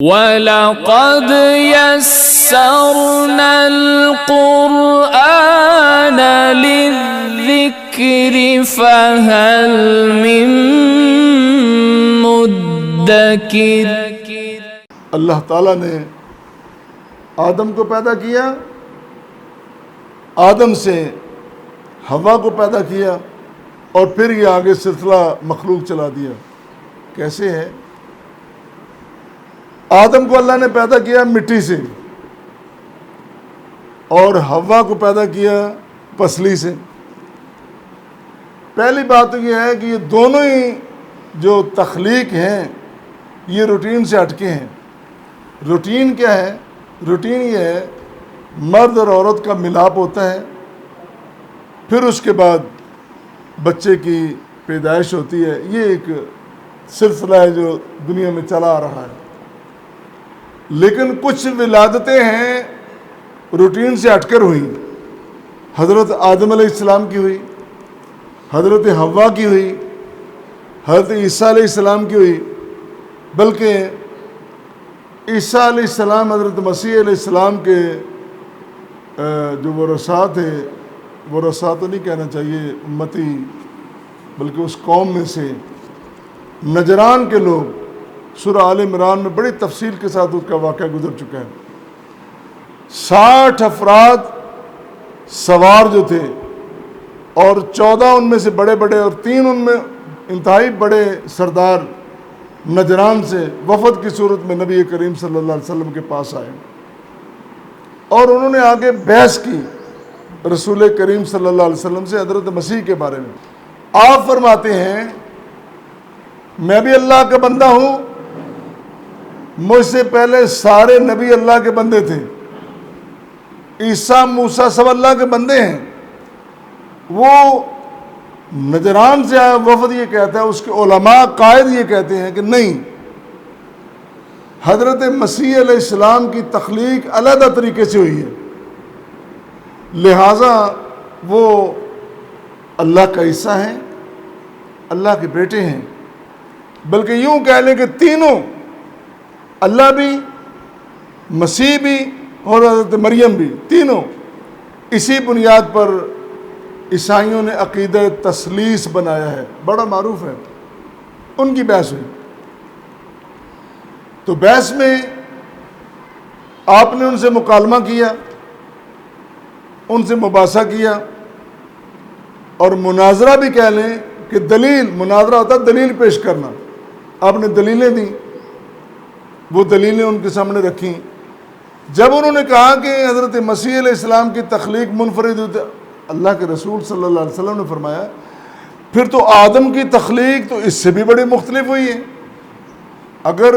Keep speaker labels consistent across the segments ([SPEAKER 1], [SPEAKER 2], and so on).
[SPEAKER 1] وَلَقَدْ يَسَّرْنَا الْقُرْآنَ لِلذِّكْرِ فَهَلْ مِن مُدَّكِرٍ۔
[SPEAKER 2] اللہ تعالیٰ نے آدم کو پیدا کیا، آدم سے حوا کو پیدا کیا، اور پھر یہ آگے سلسلہ مخلوق چلا دیا۔ کیسے ہے؟ آدم کو اللہ نے پیدا کیا مٹی سے، اور حوا کو پیدا کیا پسلی سے۔ پہلی بات تو یہ ہے کہ یہ دونوں ہی جو تخلیق ہیں یہ روٹین سے ہٹکے ہیں۔ روٹین کیا ہے؟ روٹین یہ ہے مرد اور عورت کا ملاپ ہوتا ہے، پھر اس کے بعد بچے کی پیدائش ہوتی ہے۔ یہ ایک سلسلہ ہے جو دنیا میں چلا آ رہا ہے۔ لیکن کچھ ولادتیں ہیں روٹین سے ہٹ کر ہوئی۔ حضرت آدم علیہ السلام کی ہوئی، حضرت حوا کی ہوئی، حضرت عیسیٰ علیہ السلام کی ہوئی، بلکہ عیسیٰ علیہ السلام حضرت مسیح علیہ السلام کے جو ورثاء تھے، ورثاء تو نہیں کہنا چاہیے امتی، بلکہ اس قوم میں سے نجران کے لوگ، سورہ آل عمران میں بڑی تفصیل کے ساتھ اس کا واقعہ گزر چکا ہے۔ 60 افراد سوار جو تھے، اور 14 ان میں سے بڑے بڑے اور 3 ان میں انتہائی بڑے سردار نجران سے وفد کی صورت میں نبی کریم صلی اللہ علیہ وسلم کے پاس آئے، اور انہوں نے آگے بحث کی رسول کریم صلی اللہ علیہ وسلم سے حضرت مسیح کے بارے میں۔ آپ فرماتے ہیں میں بھی اللہ کا بندہ ہوں، مجھ سے پہلے سارے نبی اللہ کے بندے تھے، عیسیٰ موسیٰ سب اللہ کے بندے ہیں۔ وہ نجران سے آیا وفد یہ کہتا ہے، اس کے علماء قائد یہ کہتے ہیں کہ نہیں، حضرت مسیح علیہ السلام کی تخلیق علیحدہ طریقے سے ہوئی ہے، لہٰذا وہ اللہ کا حصہ ہیں، اللہ کے بیٹے ہیں۔ بلکہ یوں کہہ لیں کہ تینوں، اللہ بھی، مسیح بھی اور حضرت مریم بھی، تینوں اسی بنیاد پر عیسائیوں نے عقیدہ تثلیث بنایا ہے، بڑا معروف ہے۔ ان کی بحث ہوئی، تو بحث میں آپ نے ان سے مکالمہ کیا، ان سے مباحثہ کیا، اور مناظرہ بھی کہہ لیں کہ دلیل، مناظرہ ہوتا ہے دلیل پیش کرنا۔ آپ نے دلیلیں دیں، وہ دلیلیں ان کے سامنے رکھیں۔ جب انہوں نے کہا کہ حضرت مسیح علیہ السلام کی تخلیق منفرد ہوتی، اللہ کے رسول صلی اللہ علیہ وسلم نے فرمایا پھر تو آدم کی تخلیق تو اس سے بھی بڑی مختلف ہوئی ہے۔ اگر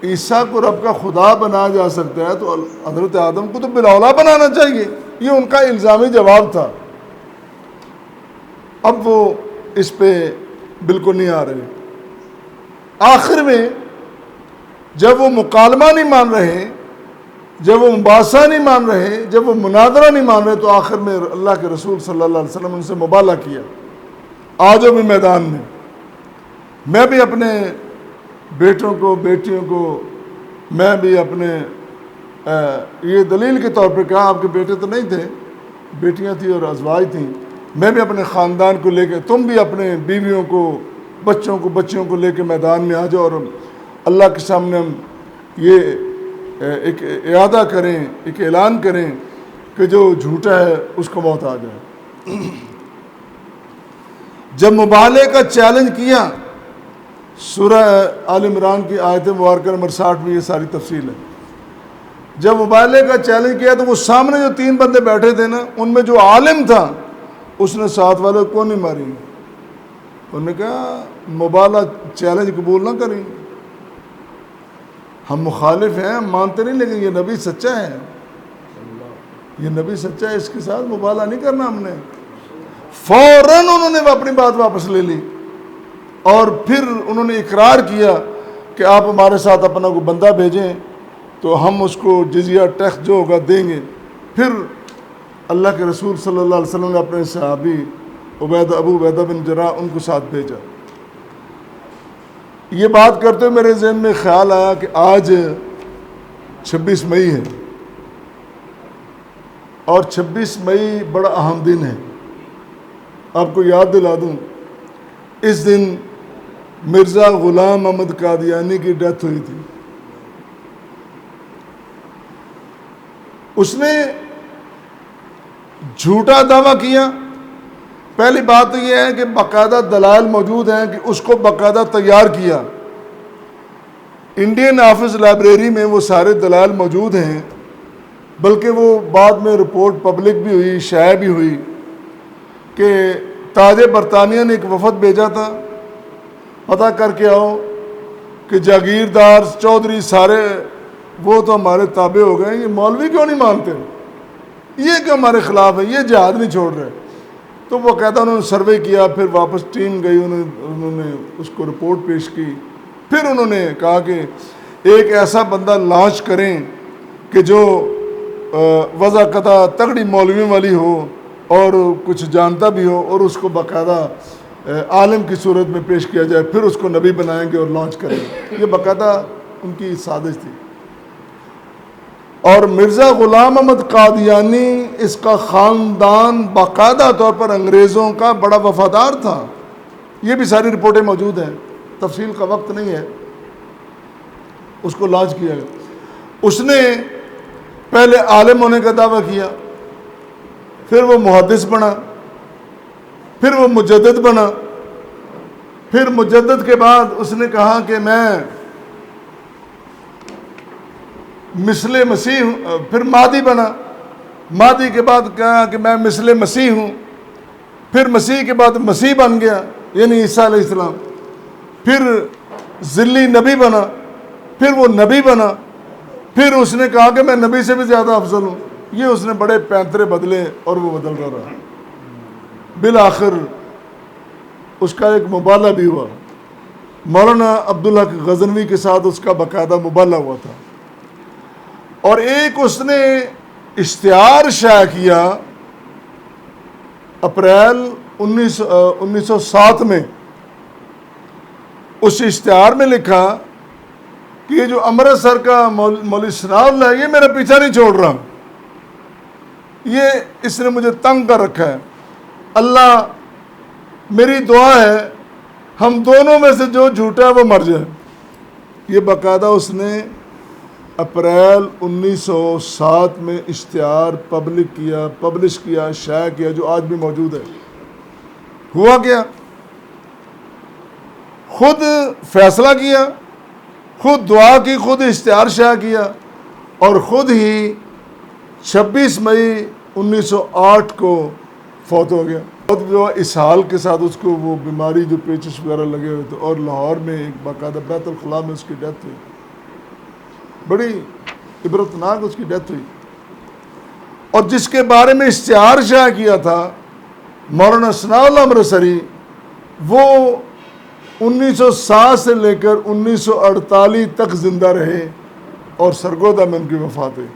[SPEAKER 2] عیسیٰ کو رب کا خدا بنایا جا سکتا ہے تو حضرت آدم کو تو بالاولیٰ بنانا چاہیے۔ یہ ان کا الزامی جواب تھا۔ اب وہ اس پہ بالکل نہیں آ رہے۔ آخر میں جب وہ مکالمہ نہیں مان رہے، جب وہ مباحثہ نہیں مان رہے، جب وہ مناظرہ نہیں مان رہے، تو آخر میں اللہ کے رسول صلی اللہ علیہ وسلم ان سے مبالغہ کیا، آ جاؤ بھی میدان میں۔ میں بھی اپنے بیٹوں کو، بیٹیوں کو، میں بھی اپنے یہ دلیل کے طور پہ کہا، آپ کے بیٹے تو نہیں تھے، بیٹیاں تھیں اور ازواج تھیں، میں بھی اپنے خاندان کو لے کے، تم بھی اپنے بیویوں کو، بچیوں کو لے کے میدان میں آ جاؤ، اور اللہ کے سامنے ہم یہ ایک اعادہ کریں، ایک اعلان کریں کہ جو جھوٹا ہے اس کو موت آ جائے۔ جب مبالغے کا چیلنج کیا، سورہ آل عمران کی آیت مبارکہ نمبر 60 میں یہ ساری تفصیل ہے۔ جب مبالغے کا چیلنج کیا تو وہ سامنے جو 3 بندے بیٹھے تھے نا، ان میں جو عالم تھا اس نے ساتھ والے کو نہیں ماری۔ انہوں نے کہا مبالغہ چیلنج قبول نہ کریں، ہم مخالف ہیں، ہم مانتے نہیں، لیکن یہ نبی سچا ہے، یہ نبی سچا ہے، اس کے ساتھ مبالغہ نہیں کرنا ہم نے۔ فوراً انہوں نے اپنی بات واپس لے لی، اور پھر انہوں نے اقرار کیا کہ آپ ہمارے ساتھ اپنا کوئی بندہ بھیجیں تو ہم اس کو جزیہ ٹیکس جو ہوگا دیں گے۔ پھر اللہ کے رسول صلی اللہ علیہ وسلم نے اپنے صحابی ابو عبیدہ بن جراح ان کو ساتھ بھیجا۔ یہ بات کرتے ہوئے میرے ذہن میں خیال آیا کہ آج 26 مئی ہے، اور 26 مئی بڑا اہم دن ہے۔ آپ کو یاد دلا دوں، اس دن مرزا غلام احمد قادیانی کی ڈیتھ ہوئی تھی۔ اس نے جھوٹا دعویٰ کیا۔ پہلی بات تو یہ ہے کہ باقاعدہ دلائل موجود ہیں کہ اس کو باقاعدہ تیار کیا۔ انڈین آفس لائبریری میں وہ سارے دلائل موجود ہیں، بلکہ وہ بعد میں رپورٹ پبلک بھی ہوئی، شائع بھی ہوئی کہ تاج برطانیہ نے ایک وفد بھیجا تھا، پتہ کر کے آؤ کہ جاگیردار چودھری سارے وہ تو ہمارے تابع ہو گئے، یہ مولوی کیوں نہیں مانتے، یہ کیوں ہمارے خلاف ہے، یہ جہاد نہیں چھوڑ رہے۔ تو وہ کہتا انہوں نے سروے کیا، پھر واپس ٹیم گئی، انہوں نے اس کو رپورٹ پیش کی، پھر انہوں نے کہا کہ ایک ایسا بندہ لانچ کریں کہ جو وضاقتہ تگڑی مولویوں والی ہو اور کچھ جانتا بھی ہو، اور اس کو باقاعدہ عالم کی صورت میں پیش کیا جائے، پھر اس کو نبی بنائیں گے اور لانچ کریں گے۔ یہ باقاعدہ ان کی سازش تھی۔ اور مرزا غلام احمد قادیانی، اس کا خاندان باقاعدہ طور پر انگریزوں کا بڑا وفادار تھا۔ یہ بھی ساری رپورٹیں موجود ہیں، تفصیل کا وقت نہیں ہے۔ اس کو لانچ کیا گیا۔ اس نے پہلے عالم ہونے کا دعویٰ کیا، پھر وہ محدث بنا، پھر وہ مجدد بنا، پھر مجدد کے بعد اس نے کہا کہ میں مثل مسیح ہوں، پھر مہدی بنا، مہدی کے بعد کہا کہ میں مثل مسیح ہوں، پھر مسیح کے بعد مسیح بن گیا یعنی عیسیٰ علیہ السلام، پھر ذلی نبی بنا، پھر وہ نبی بنا، پھر اس نے کہا کہ میں نبی سے بھی زیادہ افضل ہوں۔ یہ اس نے بڑے پینترے بدلے اور وہ بدلتا رہا۔ بالآخر اس کا ایک مبالغہ بھی ہوا، مولانا عبدالحق غزنوی کے ساتھ اس کا باقاعدہ مبالغہ ہوا تھا۔ اور ایک اس نے اشتہار شائع کیا اپریل 1907 میں۔ اس اشتہار میں لکھا کہ یہ جو امرتسر کا مولوی ثناء اللہ ہے، یہ میرا پیچھا نہیں چھوڑ رہا، یہ اس نے مجھے تنگ کر رکھا ہے۔ اللہ میری دعا ہے ہم دونوں میں سے جو جھوٹا ہے وہ مر جائے۔ یہ باقاعدہ اس نے اپریل 1907 میں اشتہار پبلش کیا، شائع کیا، جو آج بھی موجود ہے۔ ہوا کیا؟ خود فیصلہ کیا، خود دعا کی، خود اشتہار شائع کیا، اور خود ہی 26 مئی 1908 کو فوت ہو گیا۔ جو اسہال کے ساتھ اس کو وہ بیماری جو پیچش وغیرہ لگے ہوئے تھے، اور لاہور میں ایک باقاعدہ بیت الخلاء میں اس کی ڈیتھ ہوئی، بڑی عبرتناک اس کی ڈیتھ ہوئی۔ اور جس کے بارے میں اشتہار شائع کیا تھا مولانا ثناء اللہ امرتسری، وہ 1907 سے لے کر 1948 تک زندہ رہے اور سرگودہ میں ان کی وفات ہوئی۔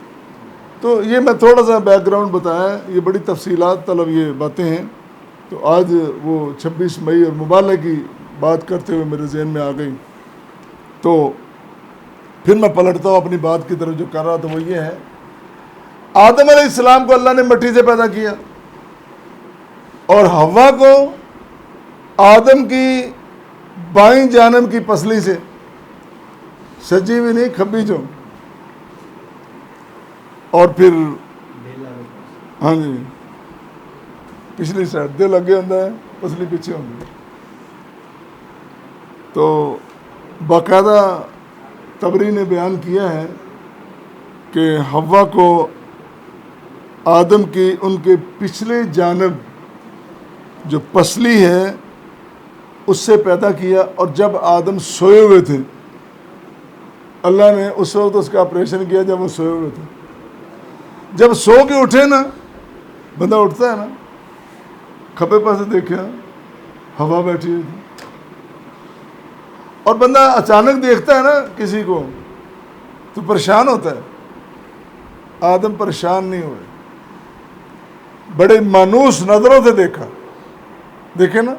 [SPEAKER 2] تو یہ میں تھوڑا سا بیک گراؤنڈ بتایا، یہ بڑی تفصیلات طلب یہ باتیں ہیں۔ تو آج وہ 26 مئی اور مبالغہ کی بات کرتے ہوئے میرے ذہن میں آ گئی، تو پھر میں پلٹتا ہوں اپنی بات کی طرف۔ جو کر رہا تھا وہ یہ ہے، آدم علیہ السلام کو اللہ نے مٹی سے پیدا کیا، اور حوا کو آدم کی بائیں جانب کی پسلی سے، سجی ہوئی نہیں کھبی جو، اور پھر ہاں جی پچھلی سائڈ دل اگے ہوتا ہے، پسلی پیچھے ہوتی ہے۔ تو باقاعدہ طبری نے بیان کیا ہے کہ حوا کو آدم کی ان کے پچھلے جانب جو پسلی ہے اس سے پیدا کیا، اور جب آدم سوئے ہوئے تھے اللہ نے اس وقت اس کا آپریشن کیا جب وہ سوئے ہوئے تھے۔ جب سو کے اٹھے نا، بندہ اٹھتا ہے نا، کھپے پاسے دیکھا ہوا بیٹھی ہوئی تھی، اور بندہ اچانک دیکھتا ہے نا کسی کو تو پریشان ہوتا ہے۔ آدم پریشان نہیں ہوئے، بڑے مانوس نظروں سے دیکھا۔ دیکھیں نا،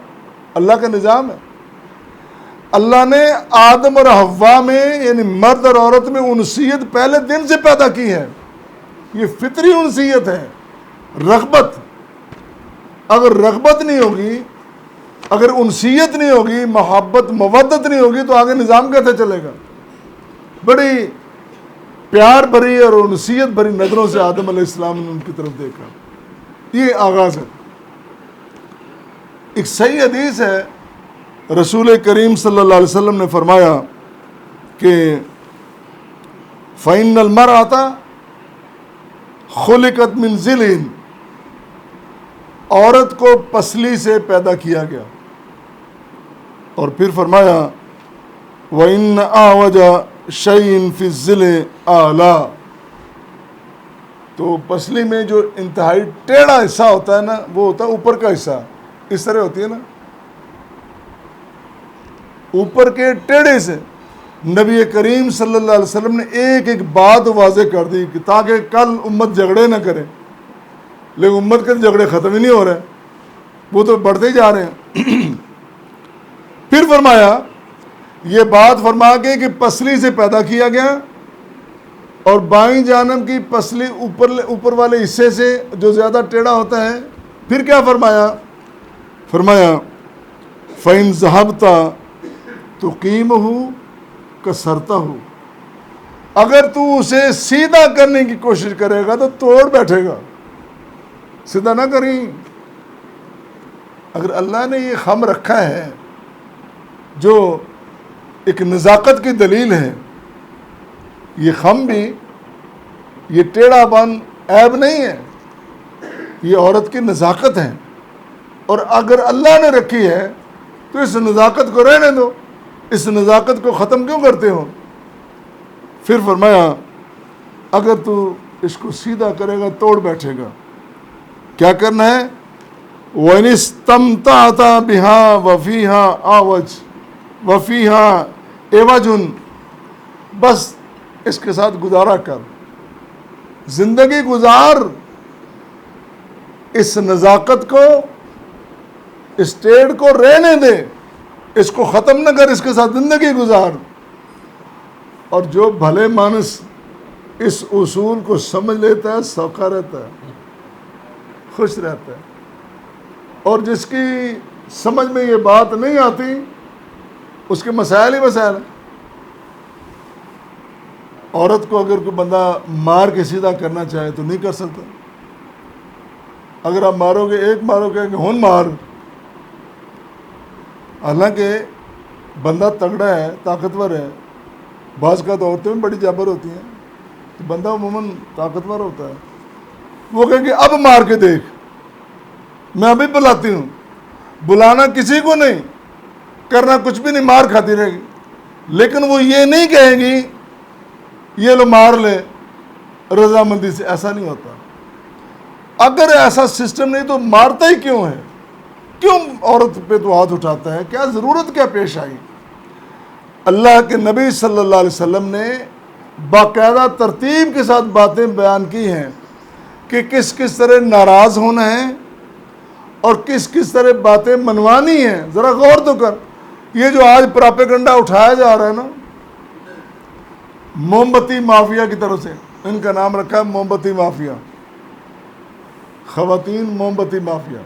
[SPEAKER 2] اللہ کا نظام ہے۔ اللہ نے آدم اور حوا میں یعنی مرد اور عورت میں انسیت پہلے دن سے پیدا کی ہے. یہ فطری انسیت ہے. رغبت، اگر رغبت نہیں ہوگی، اگر انسیت نہیں ہوگی، محبت مودت نہیں ہوگی تو آگے نظام کیسے چلے گا؟ بڑی پیار بھری اور انسیت بھری نظروں سے آدم علیہ السلام نے ان کی طرف دیکھا. یہ آغاز ہے. ایک صحیح حدیث ہے، رسول کریم صلی اللہ علیہ وسلم نے فرمایا کہ فَإِنَّ الْمَرْأَةَ خُلِقَتْ مِنْ ذِلٍ، عورت کو پسلی سے پیدا کیا گیا. اور پھر فرمایا وَإِنَّ أَعْوَجَ شَيْءٍ فِي الظِّلِ أَعْلَى، تو پسلی میں جو انتہائی ٹیڑھا حصہ ہوتا ہے نا، وہ ہوتا ہے اوپر کا حصہ. اس طرح ہوتی ہے نا، اوپر کے ٹیڑھے سے. نبی کریم صلی اللہ علیہ وسلم نے ایک ایک بات واضح کر دی کہ تاکہ کل امت جھگڑے نہ کرے. لیکن امت کے جھگڑے ختم ہی نہیں ہو رہے، وہ تو بڑھتے ہی جا رہے ہیں. پھر فرمایا، یہ بات فرما کے کہ پسلی سے پیدا کیا گیا، اور بائیں جانب کی پسلی اوپر والے حصے سے جو زیادہ ٹیڑھا ہوتا ہے. پھر کیا فرمایا؟ فرمایا فَإِن ذَهَبْتَ تُقِيمُهُ كَسَرْتَهُ، اگر تو اسے سیدھا کرنے کی کوشش کرے گا تو توڑ بیٹھے گا. سیدھا نہ کریں. اگر اللہ نے یہ خم رکھا ہے جو ایک نزاکت کی دلیل ہے، یہ خم بھی، یہ ٹیڑھا پن عیب نہیں ہے، یہ عورت کی نزاکت ہے. اور اگر اللہ نے رکھی ہے تو اس نزاکت کو رہنے دو، اس نزاکت کو ختم کیوں کرتے ہو؟ پھر فرمایا اگر تو اس کو سیدھا کرے گا توڑ بیٹھے گا. کیا کرنا ہے؟ وَإِنِ اسْتَمْتَعْتَ بِهَا وَفِيهَا عَوَجٌ وَفِيهَا عِوَجٌ، بس اس کے ساتھ گزارا کر، زندگی گزار. اس نزاکت کو، اس ٹیڑھ کو رہنے دے، اس کو ختم نہ کر، اس کے ساتھ زندگی گزار. اور جو بھلے مانس اس اصول کو سمجھ لیتا ہے سوکھا رہتا ہے، خوش رہتا ہے. اور جس کی سمجھ میں یہ بات نہیں آتی اس کے مسائل ہی مسائل ہیں. عورت کو اگر کوئی بندہ مار کے سیدھا کرنا چاہے تو نہیں کر سکتا. اگر آپ مارو گے، ایک مارو گے کہ ہون مار، حالانکہ بندہ تگڑا ہے، طاقتور ہے. بعض کا تو عورتیں بھی بڑی جابر ہوتی ہیں، تو بندہ عموماً طاقتور ہوتا ہے. وہ کہیں گے اب مار کے دیکھ، میں ابھی بلاتی ہوں. بلانا کسی کو نہیں، کرنا کچھ بھی نہیں، مار کھاتی رہے گی. لیکن وہ یہ نہیں کہیں گی یہ لو مار لے رضامندی سے. ایسا نہیں ہوتا. اگر ایسا سسٹم نہیں تو مارتا ہی کیوں ہے؟ کیوں عورت پہ تو ہاتھ اٹھاتا ہے؟ کیا ضرورت کیا پیش آئی؟ اللہ کے نبی صلی اللہ علیہ وسلم نے باقاعدہ ترتیب کے ساتھ باتیں بیان کی ہیں کہ کس کس طرح ناراض ہونا ہے اور کس کس طرح باتیں منوانی ہیں. ذرا غور تو کر. یہ جو آج پراپیگنڈا اٹھایا جا رہا ہے نا، موم بتی مافیا کی طرف سے، ان کا نام رکھا ہے موم بتی مافیا، خواتین موم بتی مافیا.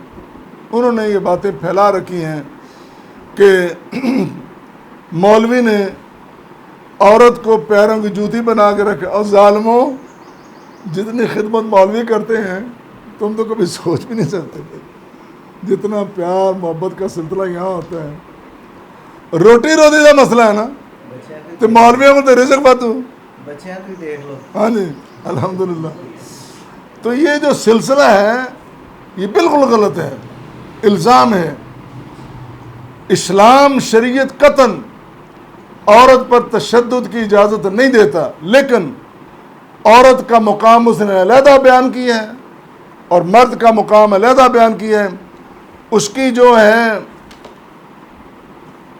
[SPEAKER 2] انہوں نے یہ باتیں پھیلا رکھی ہیں کہ مولوی نے عورت کو پیروں کی جوتی بنا کے رکھا. اور ظالموں، جتنی خدمت مولوی کرتے ہیں تم تو کبھی سوچ بھی نہیں سکتے تھے. جتنا پیار محبت کا سلسلہ یہاں ہوتا ہے. روٹی روزی کا مسئلہ ہے نا، تو مولویوں کو تو رزق باتو. ہاں جی الحمدللہ. تو یہ جو سلسلہ ہے یہ بالکل غلط ہے، الزام ہے. اسلام شریعت قطعاً عورت پر تشدد کی اجازت نہیں دیتا، لیکن عورت کا مقام اس نے علیحدہ بیان کیا ہے اور مرد کا مقام علیحدہ بیان کیا ہے. اس کی جو ہے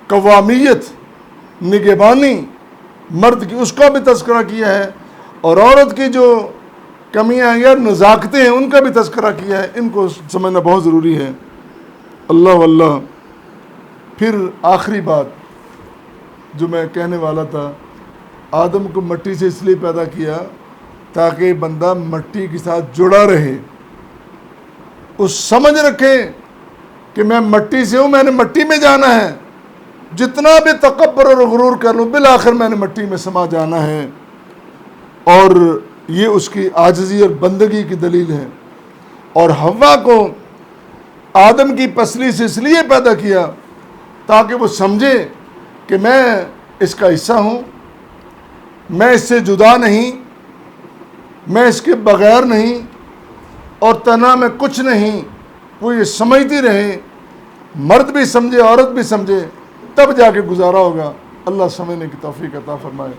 [SPEAKER 2] قوامیت، نگہبانی مرد کی، اس کا بھی تذکرہ کیا ہے، اور عورت کی جو کمیاں یا نزاکتیں ہیں ان کا بھی تذکرہ کیا ہے. ان کو سمجھنا بہت ضروری ہے. اللہ واللہ. پھر آخری بات جو میں کہنے والا تھا، آدم کو مٹی سے اس لیے پیدا کیا تاکہ بندہ مٹی کے ساتھ جڑا رہے، اس سمجھ رکھے کہ میں مٹی سے ہوں، میں نے مٹی میں جانا ہے، جتنا بھی تکبر اور غرور کر لوں بالآخر میں نے مٹی میں سما جانا ہے۔ اور یہ اس کی عاجزی اور بندگی کی دلیل ہے۔ اور حوا کو آدم کی پسلی سے اس لیے پیدا کیا تاکہ وہ سمجھے کہ میں اس کا حصہ ہوں، میں اس سے جدا نہیں، میں اس کے بغیر نہیں، اور تنہا میں کچھ نہیں۔ وہ یہ سمجھتی رہے، مرد بھی سمجھے عورت بھی سمجھے، تب جا کے گزارا ہوگا۔ اللہ سمجھنے کی توفیق عطا فرمائے۔